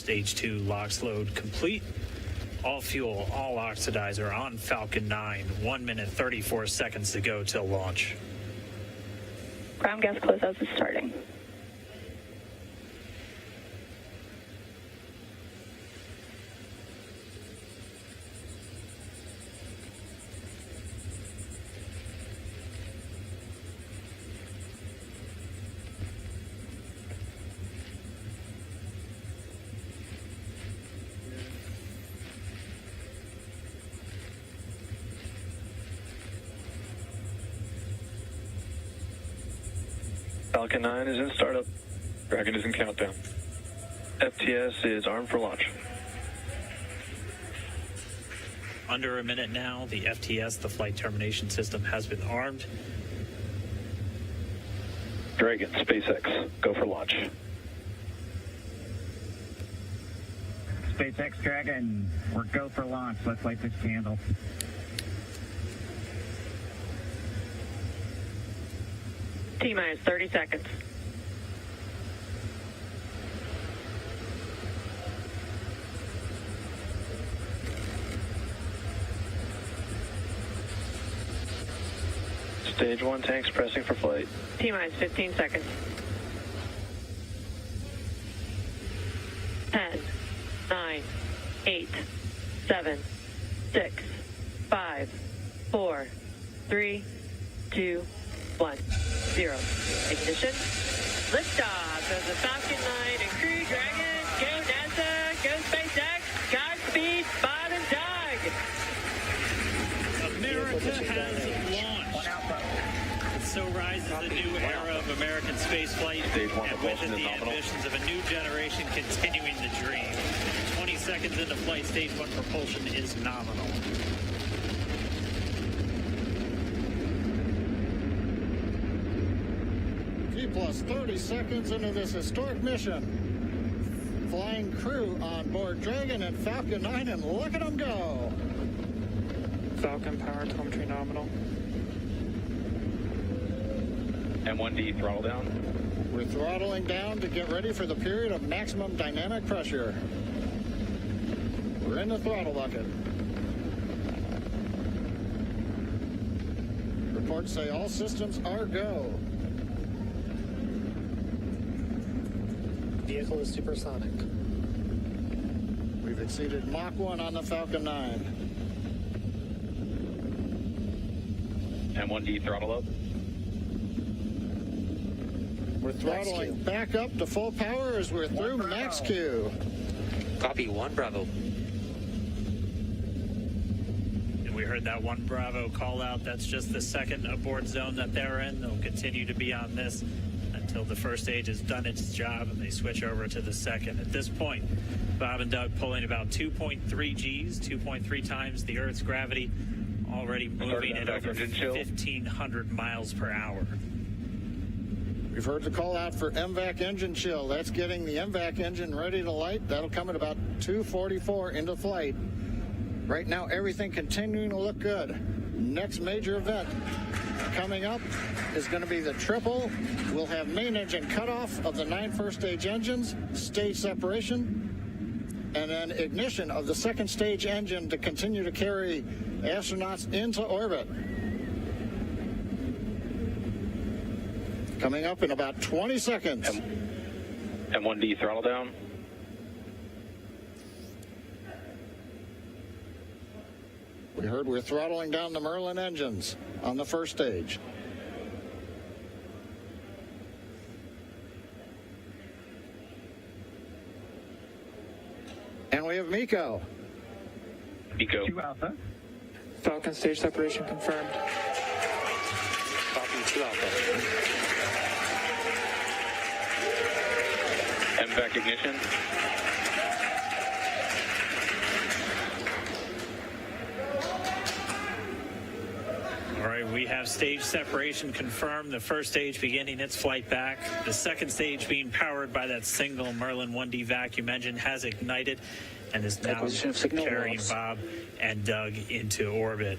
Stage 2 LOX load complete. All fuel, all oxidizer on Falcon 9. 1 minute, 34 seconds to go till launch. Ground gas closeouts is starting. Falcon 9 is in startup. Dragon is in countdown. FTS is armed for launch. Under a minute now, the FTS, the flight termination system, has been armed. Dragon, SpaceX, go for launch. SpaceX Dragon, we're go for launch. Let's light this candle. T-minus 30 seconds. Stage 1 tanks pressing for flight. T-minus 15 seconds. 10, 9, 8, 7, 6, 5, 4, 3, 2, 1, 0. Ignition. Liftoff of the Falcon 9 and Crew Dragon. Go NASA. Go SpaceX. Godspeed, Bob and Doug. America has launched. And so rises a new era of American spaceflight, and with it the ambitions of a new generation continuing the dream. 20 seconds into flight, stage 1 propulsion is nominal. Plus 30 seconds into this historic mission. Flying crew on board Dragon and Falcon 9, and look at them go. Falcon power telemetry nominal. M1D throttle down. We're throttling down to get ready for the period of maximum dynamic pressure. We're in the throttle bucket. Reports say all systems are go. Vehicle is supersonic. We've exceeded Mach 1 on the Falcon 9. M1D throttle up. We're throttling back up to full power as we're through max Q. Copy, 1 Bravo. And we heard that 1 Bravo call out. That's just the second abort zone that they're in. They'll continue to be on this until the first stage has done its job and they switch over to the second. At this point, Bob and Doug pulling about 2.3 Gs, 2.3 times the Earth's gravity, already moving at over 1,500 miles per hour. We've heard the call out for MVAC engine chill. That's getting the MVAC engine ready to light. That'll come at about 2:44 into flight. Right now, everything continuing to look good. Next major event coming up is going to be the triple. We'll have main engine cutoff of the 9 first stage engines, stage separation, and then ignition of the second stage engine to continue to carry astronauts into orbit. Coming up in about 20 seconds. M1D throttle down. We heard we're throttling down the Merlin engines on the first stage. And we have Miko. Miko. 2 Alpha. Falcon stage separation confirmed. Copy, 2 Alpha. MVAC ignition. All right, we have stage separation confirmed. The first stage beginning its flight back. The second stage being powered by that single Merlin 1D vacuum engine has ignited and is now carrying Bob and Doug into orbit.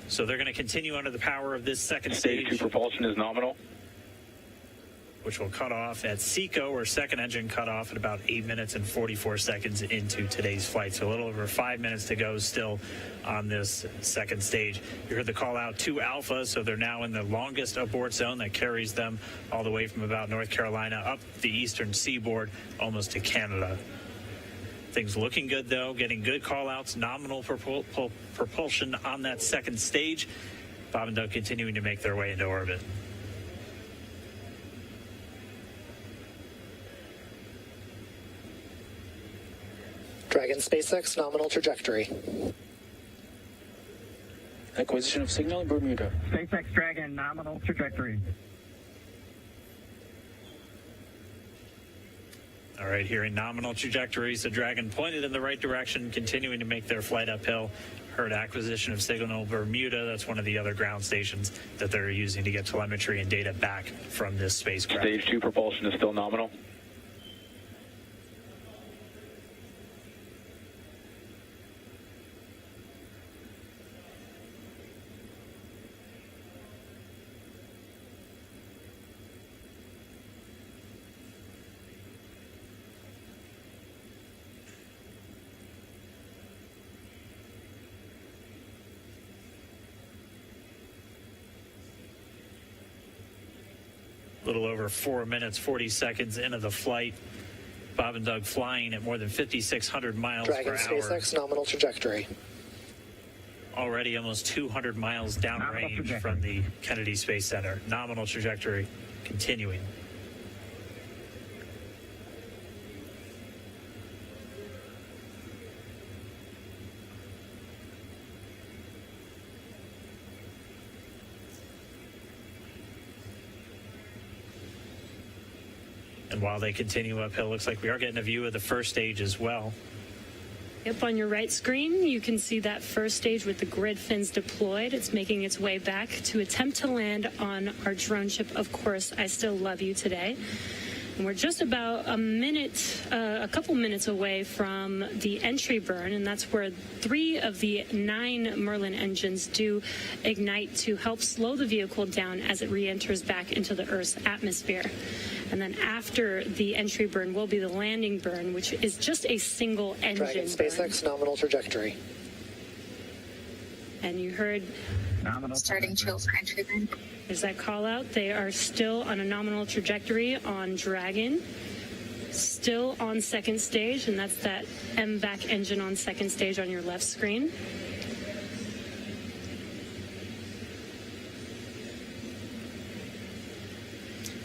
So they're going to continue under the power of this second stage. Stage 2 propulsion is nominal. which will cut off at SECO, or second engine cut off at about 8 minutes and 44 seconds into today's flight. So a little over 5 minutes to go still on this second stage. You heard the call out to Alpha, so they're now in the longest abort zone that carries them all the way from about North Carolina up the eastern seaboard almost to Canada. Things looking good, though, getting good call-outs, nominal propulsion on that second stage. Bob and Doug continuing to make their way into orbit. Dragon SpaceX nominal trajectory. Acquisition of signal in Bermuda. SpaceX Dragon, nominal trajectory. All right, hearing nominal trajectories, the Dragon pointed in the right direction, continuing to make their flight uphill. Heard acquisition of signal Bermuda. That's one of the other ground stations that they're using to get telemetry and data back from this spacecraft. Stage 2 propulsion is still nominal. A little over 4 minutes, 40 seconds into the flight. Bob and Doug flying at more than 5,600 miles Dragon per hour. SpaceX nominal trajectory. Already almost 200 miles downrange from the Kennedy Space Center. Nominal trajectory continuing. And while they continue uphill, looks like we are getting a view of the first stage as well. Up on your right screen, you can see that first stage with the grid fins deployed. It's making its way back to attempt to land on our drone ship, Of Course, I Still Love You Today. And we're just about a couple minutes away from the entry burn, and that's where 3 of the 9 Merlin engines do ignite to help slow the vehicle down as it re-enters back into the Earth's atmosphere. And then after the entry burn will be the landing burn, which is just a single engine Dragon SpaceX nominal trajectory. And you heard Starting chill for entry burn. there's that call out. They are still on a nominal trajectory on Dragon, still on second stage, and that's that MVAC engine on second stage on your left screen.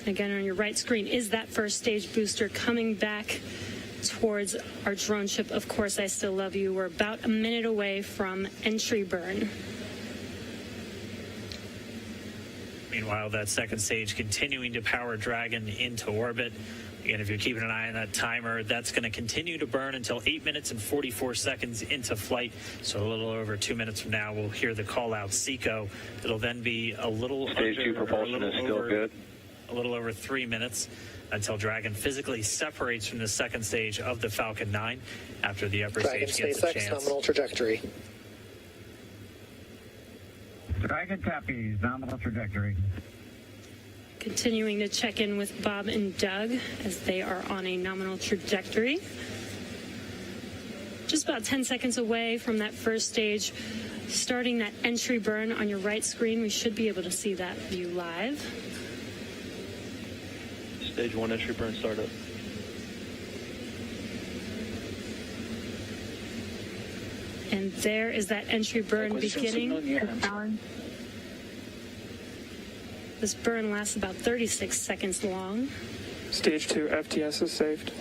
Again, on your right screen is that first stage booster coming back towards our drone ship, Of Course, I Still Love You. We're about a minute away from entry burn. Meanwhile, that second stage continuing to power Dragon into orbit. Again, if you're keeping an eye on that timer, that's going to continue to burn until 8 minutes and 44 seconds into flight. So a little over 2 minutes from now, we'll hear the call out SECO. It'll then be a little Stage 2 propulsion is still good. A little over 3 minutes until Dragon physically separates from the second stage of the Falcon 9 after the upper Dragon stage gets a SpaceX chance. nominal trajectory. Dragon copies, nominal trajectory. Continuing to check in with Bob and Doug as they are on a nominal trajectory. Just about 10 seconds away from that first stage, starting that entry burn on your right screen. We should be able to see that view live. Stage 1 entry burn startup. And there is that entry burn Acquisition beginning. signal in your hands. This burn lasts about 36 seconds long. Stage 2 FTS is saved.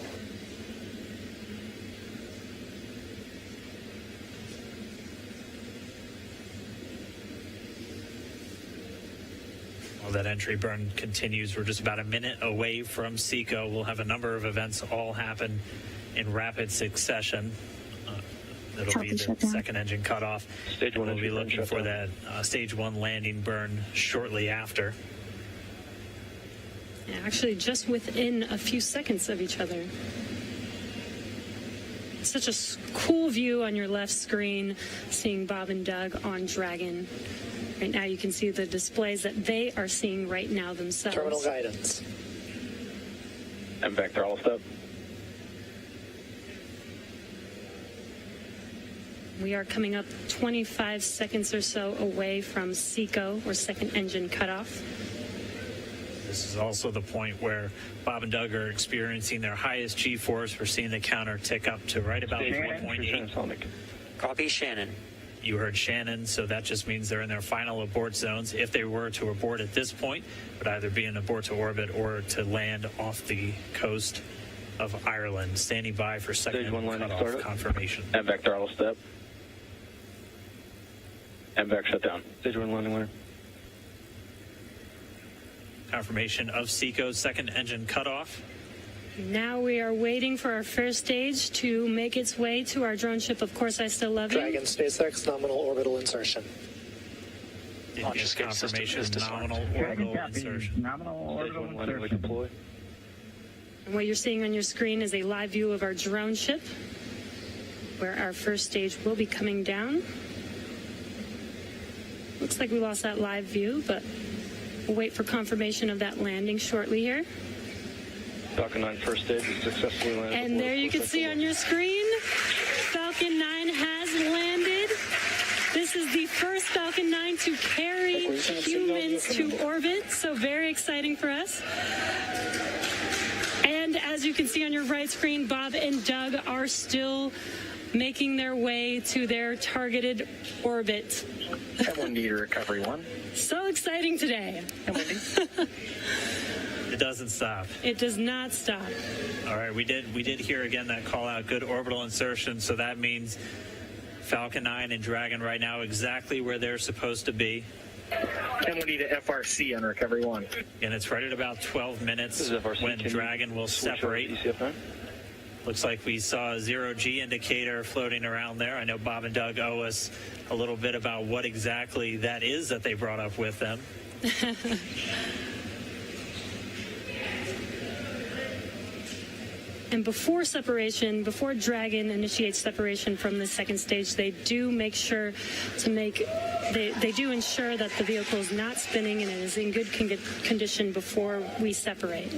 While that entry burn continues, we're just about a minute away from SECO. We'll have a number of events all happen in rapid succession. It'll be the second engine cutoff. Stage 1 We'll be entry burn looking for shutdown. that stage 1 landing burn shortly after. Yeah, actually, just within a few seconds of each other. Such a cool view on your left screen, seeing Bob and Doug on Dragon. Right now you can see the displays that they are seeing right now themselves. Terminal guidance. MVAC throttle step. We are coming up 25 seconds or so away from SECO, or second engine cutoff. This is also the point where Bob and Doug are experiencing their highest G-force. We're seeing the counter tick up to right about 1.8. Copy, Shannon. You heard Shannon, so that just means they're in their final abort zones. If they were to abort at this point, it would either be an abort to orbit or to land off the coast of Ireland. Standing by for second Stage 1 landing cutoff confirmation. MVAC throttle step. MVAC shutdown. Stage 1 landing winner. Confirmation of SECO's second engine cutoff. Now we are waiting for our first stage to make its way to our drone ship. Of course, I still love you. Dragon SpaceX nominal orbital insertion. Didn't get confirmation of nominal Dragon orbital copy. insertion. Nominal Stage orbital 1 landing leg insertion. deploy. And what you're seeing on your screen is a live view of our drone ship, where our first stage will be coming down. Looks like we lost that live view, but we'll wait for confirmation of that landing shortly here. Falcon 9 first stage is successfully landed. And there you can see on your screen, Falcon 9 has landed. This is the first Falcon 9 to carry humans to orbit, so very exciting for us. And as you can see on your right screen, Bob and Doug are still making their way to their targeted orbit. M1D to recovery 1. So exciting today. It doesn't stop. It does not stop. All right, we did hear again that call out, good orbital insertion, so that means Falcon 9 and Dragon right now exactly where they're supposed to be. M1D to FRC on recovery 1. And it's right at about 12 minutes This is FRC. when Can you Dragon will switch over to separate. ECF9? Looks like we saw a 0G indicator floating around there. I know Bob and Doug owe us a little bit about what exactly that is that they brought up with them. And before separation, before Dragon initiates separation from the second stage, they do make sure to they do ensure that the vehicle is not spinning and it is in good condition before we separate.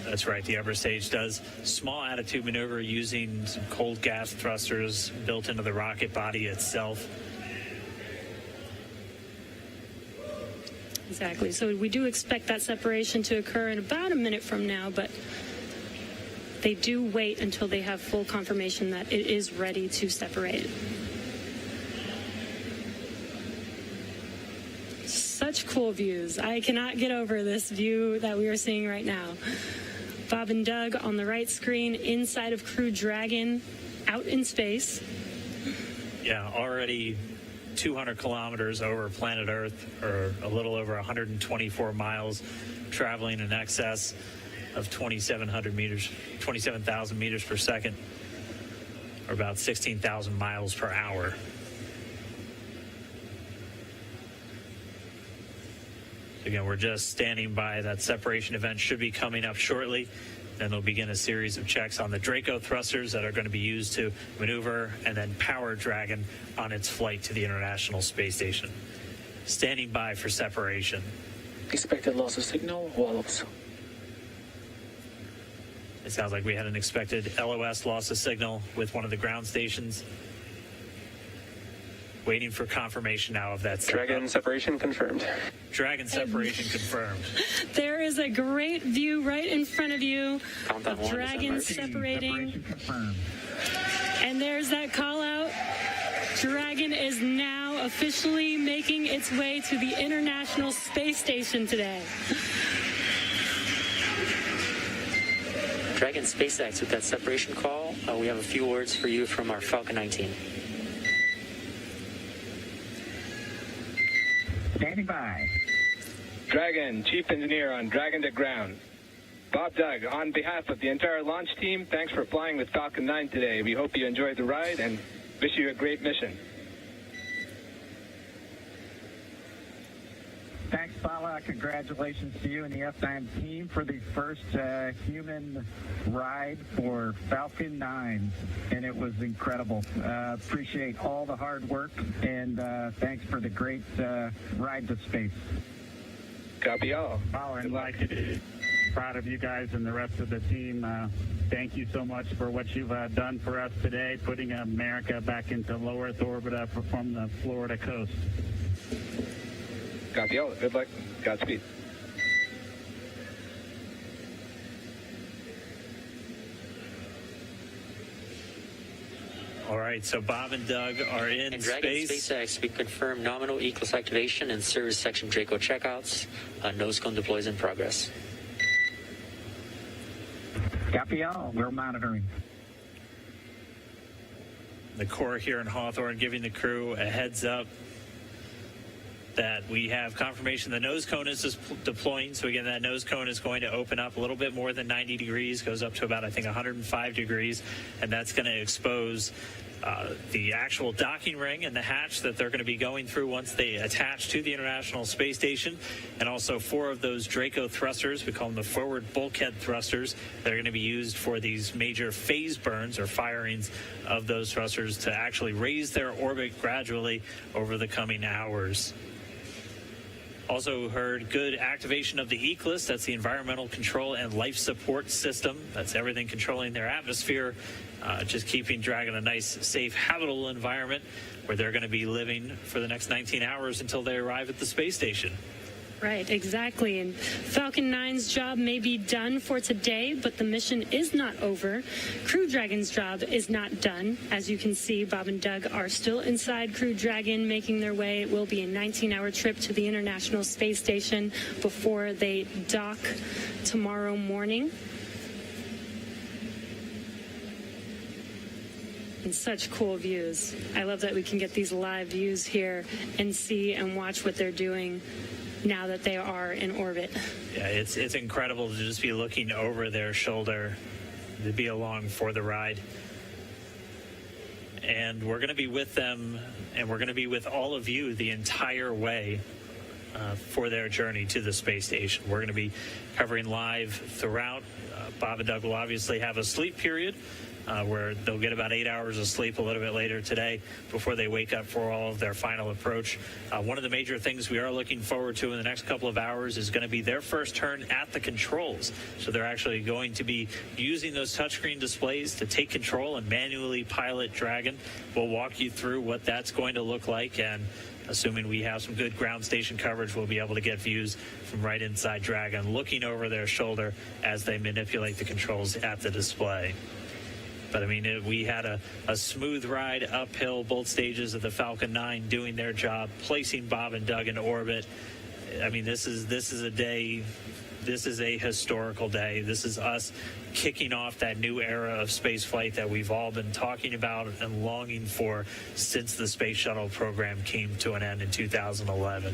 That's right. The upper stage does small attitude maneuver using some cold gas thrusters built into the rocket body itself. Exactly. So we do expect that separation to occur in about a minute from now, but they do wait until they have full confirmation that it is ready to separate. Such cool views. I cannot get over this view that we are seeing right now. Bob and Doug on the right screen, inside of Crew Dragon, out in space. Yeah, already 200 kilometers over planet Earth, or a little over 124 miles, traveling in excess of 2,700 meters, 27,000 meters per second, or about 16,000 miles per hour. Again, we're just standing by. That separation event should be coming up shortly. Then they'll begin a series of checks on the Draco thrusters that are going to be used to maneuver and then power Dragon on its flight to the International Space Station. Standing by for separation. Expected loss of signal, wallops. It sounds like we had an expected LOS loss of signal with one of the ground stations. Waiting for confirmation now of that. Dragon separation confirmed. Dragon separation confirmed. There is a great view right in front of you Countdown of one, Dragon December. separating. Separation confirmed. And there's that call out. Dragon is now officially making its way to the International Space Station today. Dragon SpaceX with that separation call. We have a few words for you from our Falcon 9 team. Standing by. Dragon, Chief Engineer on Dragon to Ground. Bob Doug, on behalf of the entire launch team, thanks for flying with Falcon 9 today. We hope you enjoyed the ride and wish you a great mission. Thanks, Paula. Congratulations to you and the F9 team for the first human ride for Falcon 9. And it was incredible. Appreciate all the hard work, and thanks for the great ride to space. Copy all. Power and Good luck. light. proud of you guys and the rest of the team. Thank you so much for what you've done for us today, putting America back into low Earth orbit from the Florida coast. Copy all. Good luck. Godspeed. All right, so Bob and Doug are in And Dragon space. SpaceX, we confirm nominal ECLS activation and service section Draco checkouts. Nose cone deploys in progress. Copy all. We're monitoring. The Corps here in Hawthorne giving the crew a heads up that we have confirmation the nose cone is deploying. So again, that nose cone is going to open up a little bit more than 90 degrees, goes up to about, I think, 105 degrees, and that's going to expose the actual docking ring and the hatch that they're going to be going through once they attach to the International Space Station, and also 4 of those Draco thrusters, we call them the forward bulkhead thrusters, that are going to be used for these major phase burns or firings of those thrusters to actually raise their orbit gradually over the coming hours. Also heard good activation of the ECLS, that's the Environmental Control and Life Support System. That's everything controlling their atmosphere, just keeping Dragon a nice, safe, habitable environment where they're going to be living for the next 19 hours until they arrive at the space station. Right, exactly. And Falcon 9's job may be done for today, but the mission is not over. Crew Dragon's job is not done. As you can see, Bob and Doug are still inside Crew Dragon, making their way. It will be a 19-hour trip to the International Space Station before they dock tomorrow morning. And such cool views. I love that we can get these live views here and see and watch what they're doing now that they are in orbit. Yeah, it's incredible to just be looking over their shoulder, to be along for the ride. And we're going to be with them, and we're going to be with all of you the entire way for their journey to the space station. We're going to be covering live throughout. Bob and Doug will obviously have a sleep period where they'll get about 8 hours of sleep a little bit later today before they wake up for all of their final approach. One of the major things we are looking forward to in the next couple of hours is going to be their first turn at the controls. So they're actually going to be using those touchscreen displays to take control and manually pilot Dragon. We'll walk you through what that's going to look like, and assuming we have some good ground station coverage, we'll be able to get views from right inside Dragon, looking over their shoulder as they manipulate the controls at the display. But, I mean, we had a smooth ride uphill, both stages of the Falcon 9 doing their job, placing Bob and Doug in orbit. I mean, this is a day, this is a historical day. This is us kicking off that new era of space flight that we've all been talking about and longing for since the Space Shuttle program came to an end in 2011.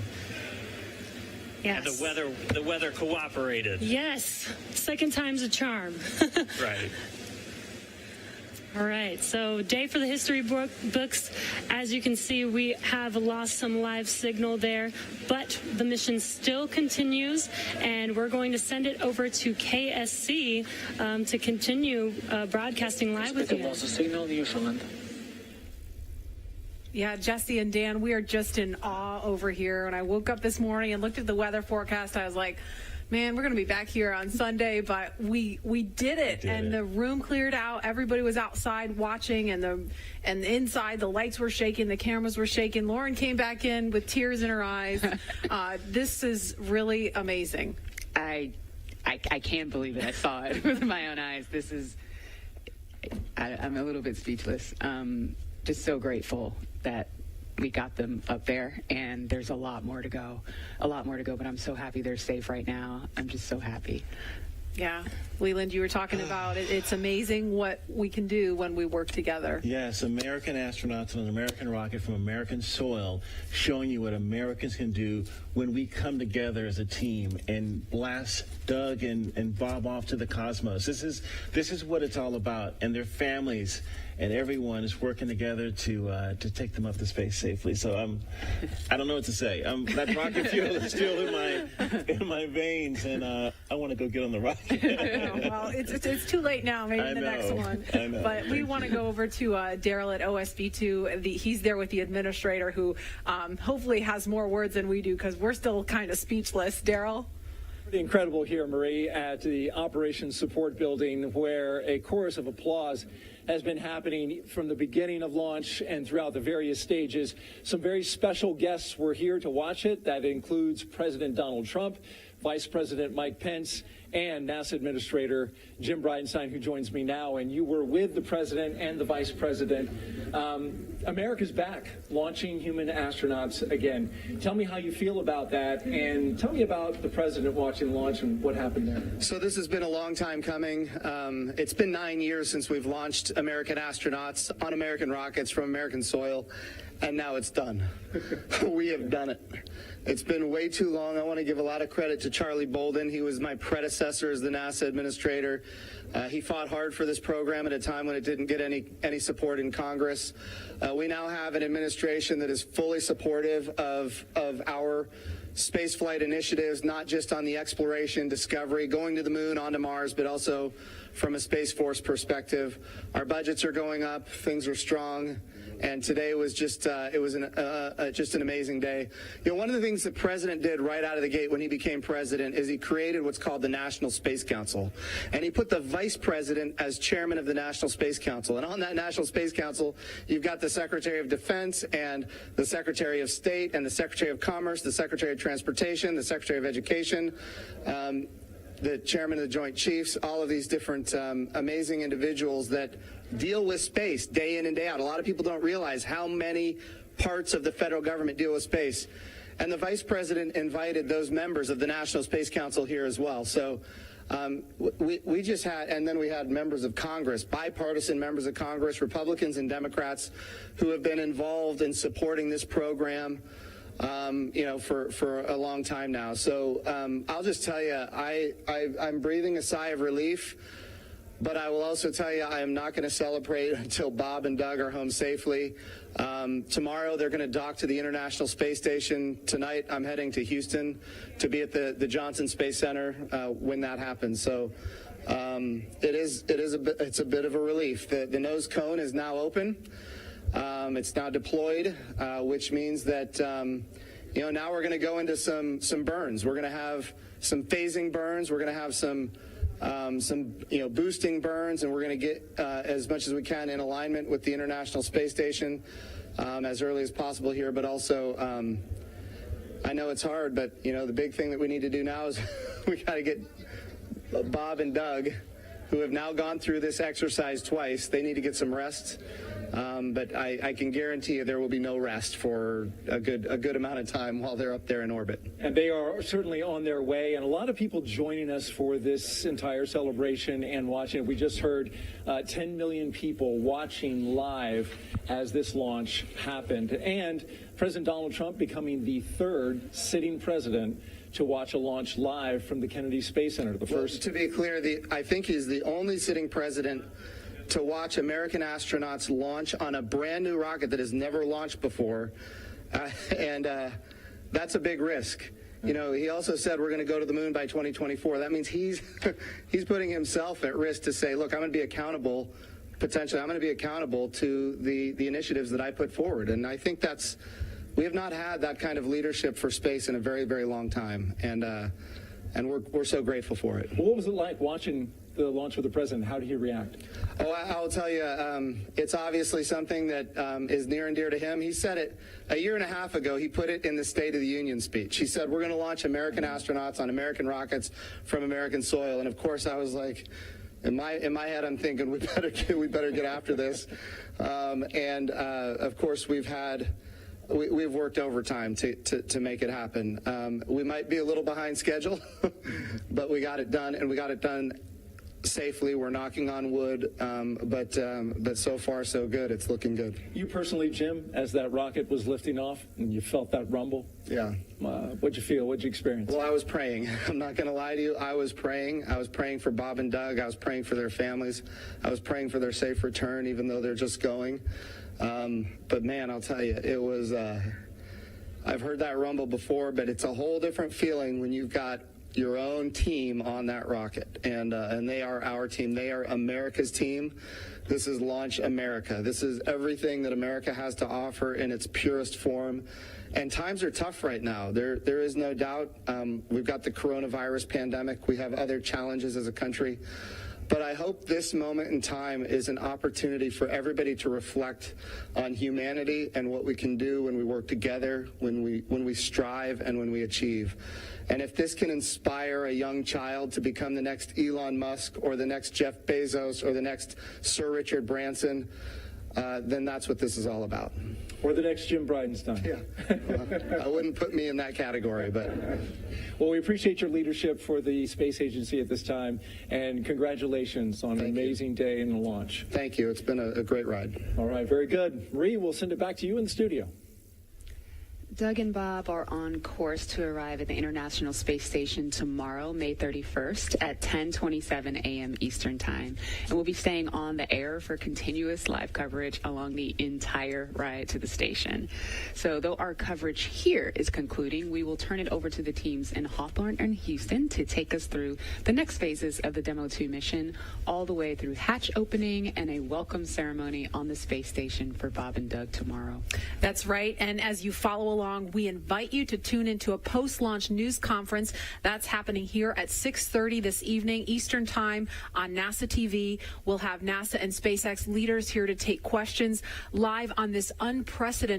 Yes. And the weather cooperated. Yes. Second time's a charm. Right. All right, so day for the history books. As you can see, we have lost some live signal there, but the mission still continues, and we're going to send it over to KSC to continue broadcasting live with you. Yeah, Jesse and Dan, we are just in awe over here. When I woke up this morning and looked at the weather forecast, I was like, man, we're going to be back here on Sunday, but we did it. The room cleared out. Everybody was outside watching, and inside the lights were shaking, the cameras were shaking. Lauren came back in with tears in her eyes. This is really amazing. I can't believe it. I saw it with my own eyes. This is, I'm a little bit speechless. Just so grateful that we got them up there, and there's a lot more to go, but I'm so happy they're safe right now. I'm just so happy. Yeah. Leland, you were talking about it. It's amazing what we can do when we work together. Yes, American astronauts on an American rocket from American soil, showing you what Americans can do when we come together as a team and blast Doug and Bob off to the cosmos. This is what it's all about, and their families and everyone is working together to take them up to space safely. So I don't know what to say. That rocket fuel is still in my veins, and I want to go get on the rocket. Well, it's too late now. Maybe the next one. I know. But we want to go over to Daryl at OSB2. He's there with the administrator, who hopefully has more words than we do, because we're still kind of speechless. Daryl? Pretty incredible here, Marie, at the Operations Support Building, where a chorus of applause has been happening from the beginning of launch and throughout the various stages. Some very special guests were here to watch it. That includes President Donald Trump, Vice President Mike Pence, and NASA Administrator Jim Bridenstine, who joins me now. And you were with the President and the Vice President. America's back, launching human astronauts again. Tell me how you feel about that, and tell me about the President watching launch and what happened there. So this has been a long time coming. It's been 9 years since we've launched American astronauts on American rockets from American soil, and now it's done. We have done it. It's been way too long. I want to give a lot of credit to Charlie Bolden. He was my predecessor as the NASA administrator. He fought hard for this program at a time when it didn't get any support in Congress. We now have an administration that is fully supportive of our spaceflight initiatives, not just on the exploration, discovery, going to the moon, onto Mars, but also from a Space Force perspective. Our budgets are going up, things are strong, and today was just just an amazing day. You know, one of the things the President did right out of the gate when he became President is he created what's called the National Space Council, and he put the Vice President as chairman of the National Space Council. And on that National Space Council, you've got the Secretary of Defense and the Secretary of State and the Secretary of Commerce, the Secretary of Transportation, the Secretary of Education, the chairman of the Joint Chiefs, all of these different amazing individuals that deal with space day in and day out. A lot of people don't realize how many parts of the federal government deal with space. And the Vice President invited those members of the National Space Council here as well. So we just had, and then we had members of Congress, bipartisan members of Congress, Republicans and Democrats, who have been involved in supporting this program for a long time now. So I'll just tell you, I'm breathing a sigh of relief, but I will also tell you I am not going to celebrate until Bob and Doug are home safely. Tomorrow they're going to dock to the International Space Station. Tonight I'm heading to Houston to be at the Johnson Space Center when that happens. So it's a bit of a relief. The nose cone is now open. It's now deployed, which means that now we're going to go into some burns. We're going to have some phasing burns. We're going to have some boosting burns, and we're going to get as much as we can in alignment with the International Space Station as early as possible here. But also, I know it's hard, but the big thing that we need to do now is we got to get Bob and Doug, who have now gone through this exercise twice. They need to get some rest. But I can guarantee you there will be no rest for a good amount of time while they're up there in orbit. And they are certainly on their way, and a lot of people joining us for this entire celebration and watching it. We just heard 10 million people watching live as this launch happened, and President Donald Trump becoming the third sitting president to watch a launch live from the Kennedy Space Center. The first. To be clear, I think he's the only sitting president to watch American astronauts launch on a brand new rocket that has never launched before, and that's a big risk. He also said we're going to go to the moon by 2024. That means he's putting himself at risk to say, look, I'm going to be accountable. Potentially, I'm going to be accountable to the initiatives that I put forward, and I think we have not had that kind of leadership for space in a very, very long time, and we're so grateful for it. Well, what was it like watching the launch with the president? How did he react? Oh, I'll tell you, it's obviously something that is near and dear to him. He said it a year and a half ago. He put it in the State of the Union speech. He said, we're going to launch American astronauts on American rockets from American soil. And of course, I was like, in my head, I'm thinking we better get after this. Of course, we've worked overtime to make it happen. We might be a little behind schedule, but we got it done, and we got it done safely. We're knocking on wood, but so far so good. It's looking good. You personally, Jim, as that rocket was lifting off and you felt that rumble? Yeah. What'd you feel? What'd you experience? Well, I was praying. I'm not going to lie to you. I was praying. I was praying for Bob and Doug. I was praying for their families. I was praying for their safe return, even though they're just going. But man, I'll tell you, it was, I've heard that rumble before, but it's a whole different feeling when you've got your own team on that rocket, and they are our team. They are America's team. This is Launch America. This is everything that America has to offer in its purest form. And times are tough right now. There is no doubt. We've got the coronavirus pandemic. We have other challenges as a country. But I hope this moment in time is an opportunity for everybody to reflect on humanity and what we can do when we work together, when we strive, and when we achieve. And if this can inspire a young child to become the next Elon Musk or the next Jeff Bezos or the next Sir Richard Branson, then that's what this is all about. Or the next Jim Bridenstine. Yeah. I wouldn't put me in that category, but. Well, we appreciate your leadership for the space agency at this time, and congratulations on an amazing day in the launch. Thank you. It's been a great ride. All right, very good. Marie, we'll send it back to you in the studio. Doug and Bob are on course to arrive at the International Space Station tomorrow, May 31st at 10:27 a.m. Eastern Time. And we'll be staying on the air for continuous live coverage along the entire ride to the station. So though our coverage here is concluding, we will turn it over to the teams in Hawthorne and Houston to take us through the next phases of the Demo 2 mission, all the way through hatch opening and a welcome ceremony on the space station for Bob and Doug tomorrow. That's right. And as you follow along, we invite you to tune into a post-launch news conference that's happening here at 6:30 this evening Eastern Time on NASA TV. We'll have NASA and SpaceX leaders here to take questions live on this unprecedented